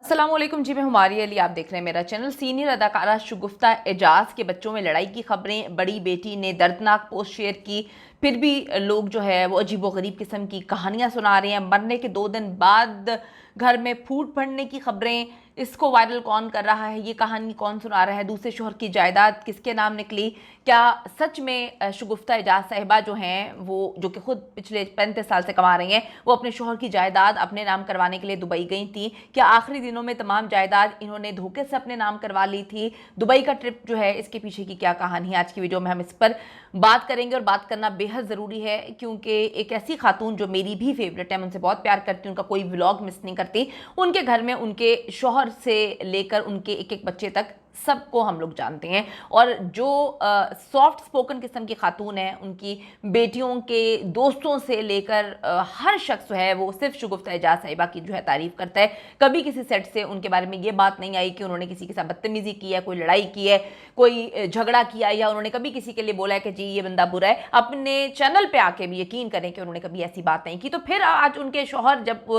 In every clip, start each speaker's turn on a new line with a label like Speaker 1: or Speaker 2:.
Speaker 1: अस्सलामुअलैकुम जी, मैं हुमारी अली। आप देख रहे हैं मेरा चैनल। सीनियर अदाकारा शगुफ्ता एजाज के बच्चों में लड़ाई की खबरें, बड़ी बेटी ने दर्दनाक पोस्ट शेयर की, फिर भी लोग जो है वो अजीबोगरीब किस्म की कहानियां सुना रहे हैं। मरने के 2 दिन बाद घर में फूट पड़ने की खबरें, इसको वायरल कौन कर रहा है, ये कहानी कौन सुना रहा है, दूसरे शोहर की जायदाद किसके नाम निकली, क्या सच में शगुफ्ता एजाज साहिबा जो हैं वो, जो कि खुद पिछले 35 साल से कमा रही हैं, वो अपने शोहर की जायदाद अपने नाम करवाने के लिए दुबई गई थी? क्या आखिरी दिनों में तमाम जायदाद इन्होंने धोखे से अपने नाम करवा ली थी? दुबई का ट्रिप जो है, इसके पीछे की क्या कहानी है? आज की वीडियो में हम इस पर बात करेंगे, और बात करना बेहद ज़रूरी है क्योंकि एक ऐसी खातून जो मेरी भी फेवरेट है, मैं उनसे बहुत प्यार करती हूँ, उनका कोई व्लॉग मिस नहीं करती। उनके घर में उनके शौहर से लेकर उनके एक एक बच्चे तक सबको हम लोग जानते हैं, और जो सॉफ्ट स्पोकन किस्म की खातून है, उनकी बेटियों के दोस्तों से लेकर हर शख्स जो है वो सिर्फ शगुफ्ता एजाज साहिबा की जो है तारीफ करता है। कभी किसी सेट से उनके बारे में ये बात नहीं आई कि उन्होंने किसी के साथ बदतमीजी की है, कोई लड़ाई की है, कोई झगड़ा किया, या उन्होंने कभी किसी के लिए बोला है कि जी ये बंदा बुरा है। अपने चैनल पे आके भी यकीन करें कि उन्होंने कभी ऐसी बात नहीं की। तो फिर आज उनके शौहर जब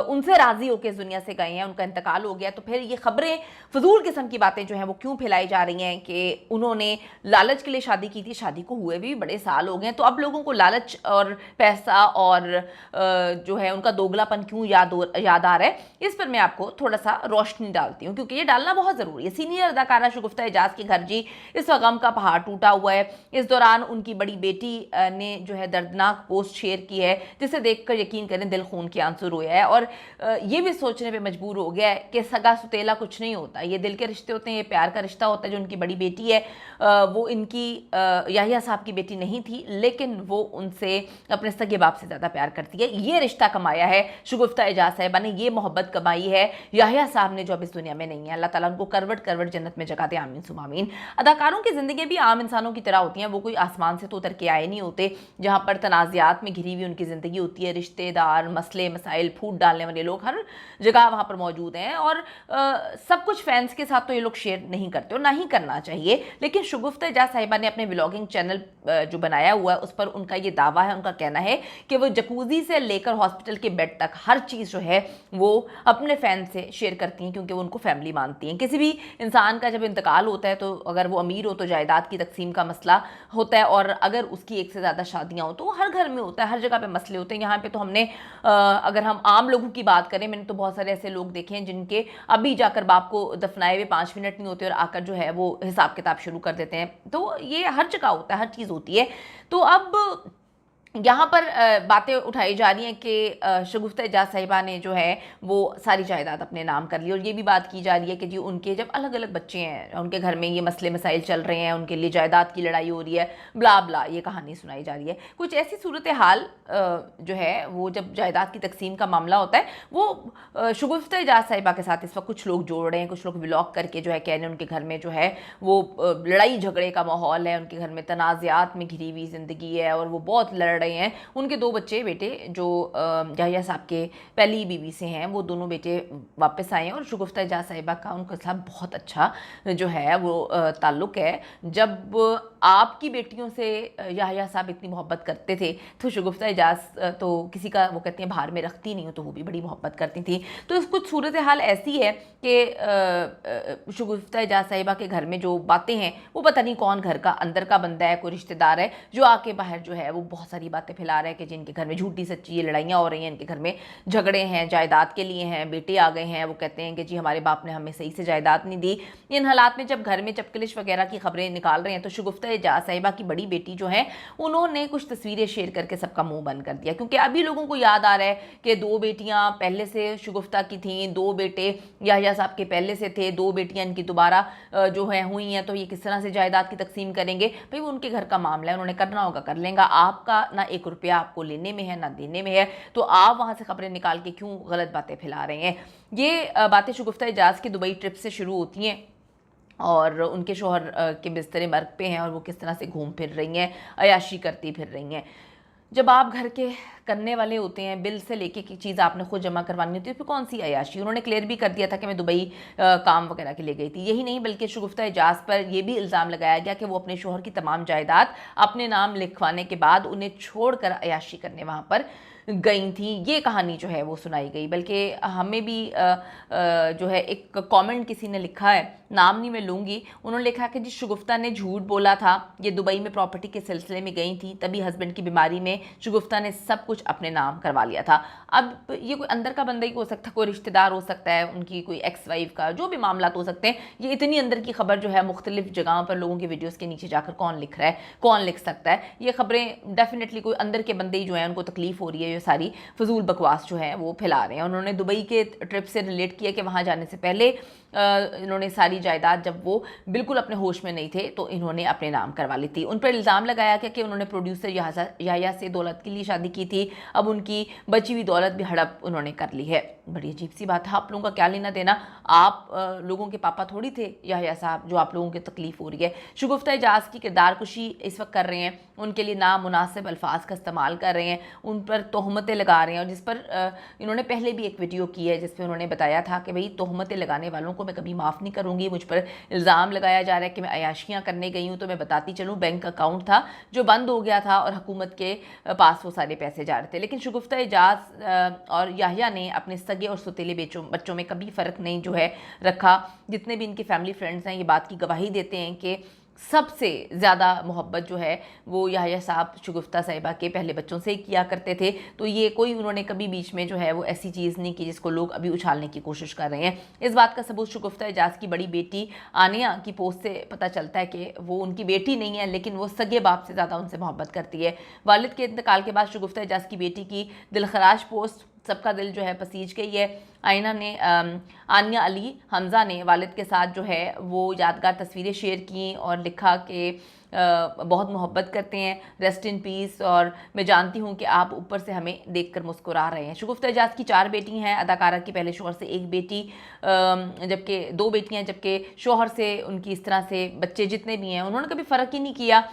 Speaker 1: उनसे राजी होकर इस दुनिया से गए हैं, उनका इंतकाल हो गया, तो फिर ये खबरें, फजूल किस्म की बातें जो हैं वो क्यों फैलाई जा रही हैं कि उन्होंने लालच के लिए शादी की थी। शादी को हुए भी बड़े साल हो गए, तो अब लोगों को लालच और पैसा और जो है उनका दोगलापन क्यों याद आ रहा है, इस पर मैं आपको थोड़ा सा रोशनी डालती हूँ, क्योंकि ये डालना बहुत ज़रूरी है। सीनियर अदाकारा शगुफ्ता एजाज के घर जी इस वक्त गम का पहाड़ टूटा हुआ है। इस दौरान उनकी बड़ी बेटी ने जो है दर्दनाक पोस्ट शेयर की है, जिसे देखकर यकीन करें दिल खून के आंसू रोया है, और ये भी सोचने पे मजबूर हो गया है कि सगा सुतेला कुछ नहीं होता, ये दिल के रिश्ते होते हैं, ये प्यार का रिश्ता होता है। जो उनकी बड़ी बेटी है वो इनकी याहिया साहब की बेटी नहीं थी, लेकिन वो उनसे अपने सगे बाप से ज़्यादा प्यार करती है। ये रिश्ता कमाया है शगुफ्ता एजाज साहिबा ने, ये मोहब्बत कमाई है याहिया साहब ने, जो अब इस दुनिया में नहीं है। अल्लाह ताला उनको करवट करवट जन्नत में जगह दे, आमीन सुम आमीन। अदाकारों की ज़िंदगी भी आम इंसानों की तरह होती हैं, वो कोई आसमान से तो उतर के आए नहीं होते। जहाँ पर तनाज़ात में घिरी हुई उनकी ज़िंदगी होती है, रिश्तेदार, मसले मसाइल, फूट डालने वाले लोग हर जगह वहाँ पर मौजूद हैं, और सब कुछ फैंस के साथ तो ये लोग शेयर नहीं करते और ना ही करना चाहिए। लेकिन शगुफ्ता एजाज साहिबा ने अपने व्लॉगिंग चैनल जो बनाया हुआ है, उस पर उनका ये दावा है, उनका कहना है कि वो जकूज़ी से लेकर हॉस्पिटल के बेड तक हर चीज़ जो है वो अपने फैन से शेयर करती हैं, क्योंकि वो उनको फैमिली मानती हैं। किसी भी इंसान का जब इंतकाल होता है, तो अगर वो अमीर हो तो जायदाद की तकसीम का मसला होता है, और अगर उसकी एक से ज़्यादा शादियाँ हो तो हर घर में होता है, हर जगह पे मसले होते हैं। यहाँ पे तो हमने अगर हम आम लोगों की बात करें, मैंने तो बहुत सारे ऐसे लोग देखे हैं जिनके अभी जाकर बाप को दफनाए हुए 5 मिनट नहीं होते और आकर जो है वो हिसाब किताब शुरू कर देते हैं। तो ये हर जगह होता है, हर चीज़ होती है। तो अब यहाँ पर बातें उठाई जा रही हैं कि शगुफ्ता एजाज साहिबा ने जो है वो सारी जायदाद अपने नाम कर ली, और ये भी बात की जा रही है कि जी उनके जब अलग अलग बच्चे हैं, उनके घर में ये मसले मसाइल चल रहे हैं, उनके लिए जायदाद की लड़ाई हो रही है, ब्ला ब्ला ये कहानी सुनाई जा रही है। कुछ ऐसी सूरत हाल जो है वो, जब जायदाद की तकसीम का मामला होता है, वो शगुफ्ता एजाज साहिबा के साथ इस वक्त कुछ लोग जोड़ रहे हैं, कुछ लोग व्लॉग करके जो है कह रहे हैं उनके घर में जो है वो लड़ाई झगड़े का माहौल है, उनके घर में तनाज़ात में घिरी हुई ज़िंदगी है, और वो बहुत लड़ रहे हैं। उनके 2 बच्चे बेटे जो याहिया साहब के पहली बीवी से हैं, वो दोनों बेटे वापस आए हैं, और शगुफ्ता एजाज साहिबा का उनके साथ बहुत अच्छा जो है वो ताल्लुक़ है। जब आपकी बेटियों से याहिया साहब इतनी मोहब्बत करते थे, तो शगुफ्ता एजाज तो किसी का, वो कहते हैं, बाहर में रखती नहीं हो, तो वो भी बड़ी मोहब्बत करती थी। तो कुछ सूरत हाल ऐसी है कि शगुफ्ता एजाज साहिबा के घर में जो बातें हैं, वो पता नहीं कौन घर का अंदर का बंदा है, कोई रिश्तेदार है, जो आके बाहर जो है वो बहुत सारी बातें फैला रहा है कि जिनके घर में झूठी सच्ची ये लड़ाइयाँ हो रही हैं, इनके घर में झगड़े हैं, जायदाद के लिए हैं, बेटे आ गए हैं, वो कहते हैं कि जी हमारे बाप ने हमें सही से जायदाद नहीं दी। इन हालात में जब घर में चपकलिश वगैरह की खबरें निकाल रहे हैं, तो शगुफ्ता एजाज साहिबा की बड़ी बेटी जो है, उन्होंने कुछ तस्वीरें शेयर करके सबका मुंह बंद कर दिया, क्योंकि अभी लोगों को याद आ रहा है कि 2 बेटियां पहले से शगुफ्ता की थीं, 2 बेटे याहिया साहब के पहले से थे, 2 बेटियां इनकी दोबारा जो है हुई हैं, तो ये किस तरह से जायदाद की तकसीम करेंगे? भाई वो उनके घर का मामला है, उन्होंने करना होगा कर लेंगे। आपका ना 1 रुपया आपको लेने में है ना देने में है, तो आप वहाँ से खबरें निकाल के क्यों गलत बातें फैला रहे हैं? ये बातें शगुफ्ता एजाज की दुबई ट्रिप से शुरू होती हैं, और उनके शौहर के बिस्तरे मर्ग पे हैं, और वो किस तरह से घूम फिर रही हैं, अयाशी करती फिर रही हैं। जब आप घर के करने वाले होते हैं, बिल से लेके की चीज़ आपने खुद जमा करवानी होती है, फिर कौन सी अयाशी? उन्होंने क्लियर भी कर दिया था कि मैं दुबई काम वगैरह के लिए गई थी। यही नहीं, बल्कि शगुफ्ता एजाज पर यह भी इल्ज़ाम लगाया गया कि वो अपने शौहर की तमाम जायदाद अपने नाम लिखवाने के बाद उन्हें छोड़कर अयाशी करने वहाँ पर गई थी, ये कहानी जो है वो सुनाई गई। बल्कि हमें भी जो है एक कमेंट किसी ने लिखा है, नाम नहीं मैं लूँगी, उन्होंने लिखा कि जी शगुफ्ता ने झूठ बोला था, ये दुबई में प्रॉपर्टी के सिलसिले में गई थी, तभी हस्बैंड की बीमारी में शगुफ्ता ने सब कुछ अपने नाम करवा लिया था। अब ये कोई अंदर का बंदा ही हो सकता है, कोई रिश्तेदार हो सकता है, उनकी कोई एक्स वाइफ का, जो भी मामला हो सकते हैं। ये इतनी अंदर की खबर जो है मुख्तलिफ जगहों पर लोगों के वीडियोज़ के नीचे जाकर कौन लिख रहा है, कौन लिख सकता है, ये खबरें डेफिनेटटली कोई अंदर के बंदे ही जो हैं उनको तकलीफ हो रही है, ये सारी फजूल बकवास जो है वो फैला रहे हैं। उन्होंने दुबई के ट्रिप से रिलेट किया कि वहाँ जाने से पहले इन्होंने सारी जायदाद, जब वो बिल्कुल अपने होश में नहीं थे, तो इन्होंने अपने नाम करवा ली थी। उन पर इल्ज़ाम लगाया गया कि उन्होंने प्रोड्यूसर याह्या से दौलत के लिए शादी की थी, अब उनकी बची हुई दौलत भी हड़प उन्होंने कर ली है। बड़ी अजीब सी बात है, आप लोगों का क्या लेना देना, आप लोगों के पापा थोड़ी थे याह्या साहब जो आप लोगों की तकलीफ हो रही है। शगुफ्ता एजाज की किरदार कुशी इस वक्त कर रहे हैं, उनके लिए नामुनासिब अल्फाज का इस्तेमाल कर रहे हैं, उन पर तोहमतें लगा रहे हैं, और जिस पर इन्होंने पहले भी एक वीडियो की है जिस पर उन्होंने बताया था कि भाई तोहमतें लगाने वालों को मैं कभी माफ़ नहीं करूँगी। मुझ पर इल्ज़ाम लगाया जा रहा है कि मैं अयाशियाँ करने गई हूँ, तो मैं बताती चलूँ बैंक अकाउंट था जो बंद हो गया था और हुकूमत के पास वो सारे पैसे जा रहे थे। लेकिन शगुफ्ता एजाज और याह्या ने अपने सगे और सौतेले बच्चों में कभी फ़र्क नहीं जो है रखा। जितने भी इनके फैमिली फ्रेंड्स हैं ये बात की गवाही देते हैं कि सबसे ज़्यादा मोहब्बत जो है वो याह्या साहब शगुफ्ता साहिबा के पहले बच्चों से ही किया करते थे। तो ये कोई उन्होंने कभी बीच में जो है वो ऐसी चीज़ नहीं की जिसको लोग अभी उछालने की कोशिश कर रहे हैं। इस बात का सबूत शगुफ्ता एजाज की बड़ी बेटी आनिया की पोस्ट से पता चलता है कि वो उनकी बेटी नहीं है, लेकिन वो सगे बाप से ज़्यादा उनसे मोहब्बत करती है। वालिद के इंतकाल के बाद शगुफ्ता एजाज की बेटी की दिलखराश पोस्ट सबका दिल जो है पसीज गई है। आनिया अली हमज़ा ने वालिद के साथ जो है वो यादगार तस्वीरें शेयर की और लिखा कि बहुत मोहब्बत करते हैं, रेस्ट इन पीस, और मैं जानती हूँ कि आप ऊपर से हमें देखकर मुस्कुरा रहे हैं। शगुफ्ता एजाज की 4 बेटी हैं, अदाकारा की पहले शोहर से 1 बेटी, जबकि 2 बेटियाँ, जबकि शोहर से उनकी इस तरह से बच्चे जितने भी हैं उन्होंने कभी फ़र्क ही नहीं किया।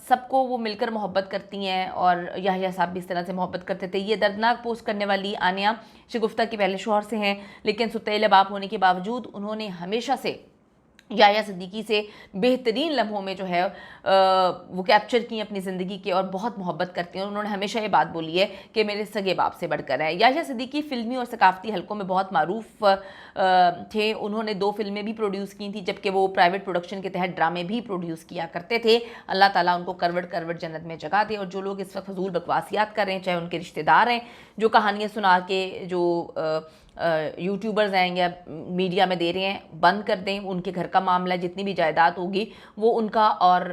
Speaker 1: सबको वो मिलकर मोहब्बत करती हैं, और याह्या साहब भी इस तरह से मोहब्बत करते थे। ये दर्दनाक पोस्ट करने वाली आनिया शगुफ्ता के पहले शौहर से हैं, लेकिन सुतैले बाप होने के बावजूद उन्होंने हमेशा से याह्या सिद्दीकी से बेहतरीन लम्हों में जो है वो कैप्चर की अपनी ज़िंदगी के, और बहुत मोहब्बत करती हैं। उन्होंने हमेशा ये बात बोली है कि मेरे सगे बाप से बढ़कर है। याह्या सिद्दीकी फ़िल्मी और सकाफ़ती हलकों में बहुत मारूफ थे। उन्होंने 2 फिल्में भी प्रोड्यूस की थी, जबकि वो प्राइवेट प्रोडक्शन के तहत ड्रामे भी प्रोड्यूस किया करते थे। अल्लाह ताला उनको करवट करवट जन्नत में जगह दे। और जो लोग इस वक्त फजूल बकवासियात कर रहे हैं, चाहे उनके रिश्तेदार हैं जो कहानियाँ सुना के जो यूट्यूबर्स हैं या मीडिया में दे रहे हैं, बंद कर दें। उनके घर का मामला, जितनी भी जायदाद होगी वो उनका, और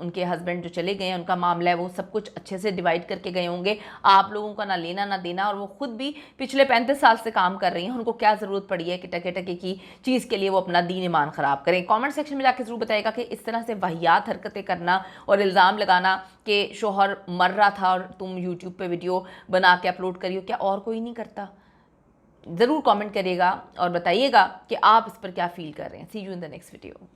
Speaker 1: उनके हस्बैंड जो चले गए हैं उनका मामला है, वो सब कुछ अच्छे से डिवाइड करके गए होंगे। आप लोगों का ना लेना ना देना। और वो खुद भी पिछले 35 साल से काम कर रही हैं, उनको क्या ज़रूरत पड़ी है कि टके टके की चीज़ के लिए वो अपना दीन ईमान ख़राब करें। कमेंट सेक्शन में जाके ज़रूर बताइएगा कि इस तरह से वाहियात हरकतें करना और इल्ज़ाम लगाना कि शोहर मर रहा था और तुम यूट्यूब पे वीडियो बना के अपलोड करियो, क्या और कोई नहीं करता? ज़रूर कमेंट करिएगा और बताइएगा कि आप इस पर क्या फ़ील कर रहे हैं। See you in the next video.